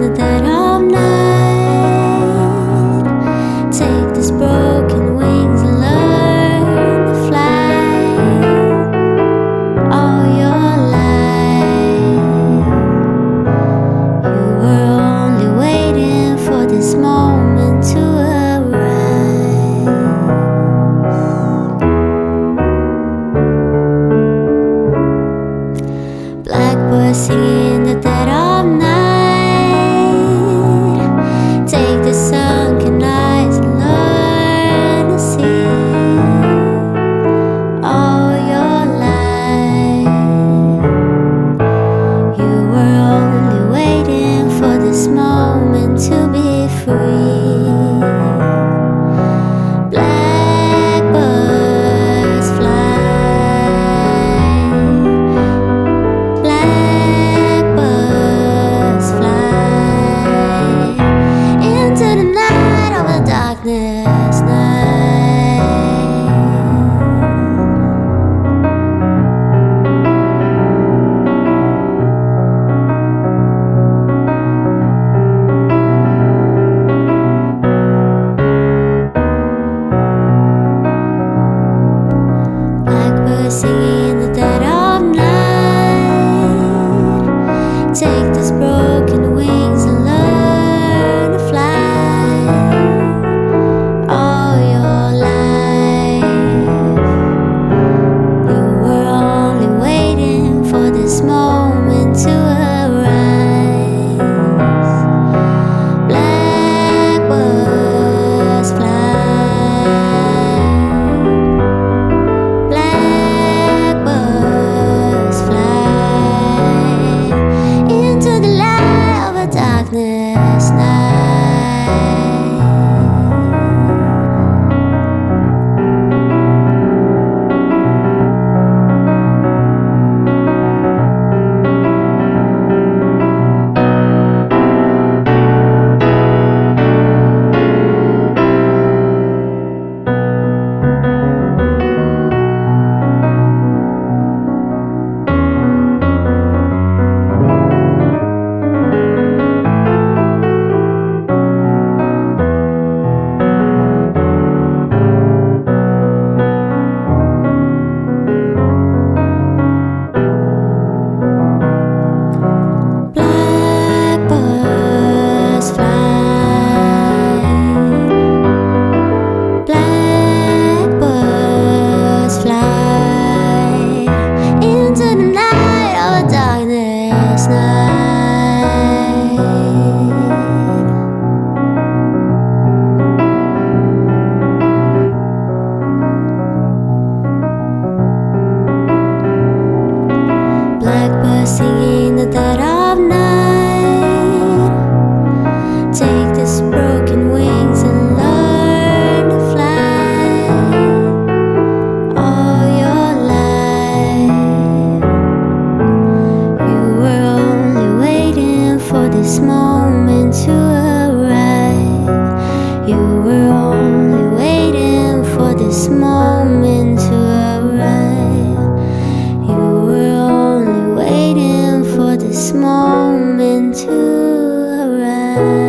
the dead of night. Take these broken wings and learn to fly all your life. You were only waiting for this moment to arise. Blackbird singing in the dead of night. Take the sunken eyes and learn to see all your life. You were only waiting for this moment to be free. Blackbirds fly. Blackbirds fly into the night of the darkness night. Blackbird singing in the dead of night. Take these broken wings and learn to fly all your life. You were only waiting for this moment to arise. Blackbirds fly. Blackbirds fly into the light of a darkness night. Blackbirds fly. Blackbirds fly into the night of a darkness night. Blackbird singing in the dead of night. Take these broken wings and learn to fly all your life. You were only waiting for this moment to arrive. You were only waiting for this moment to arrive. You were only waiting for this moment to arrive.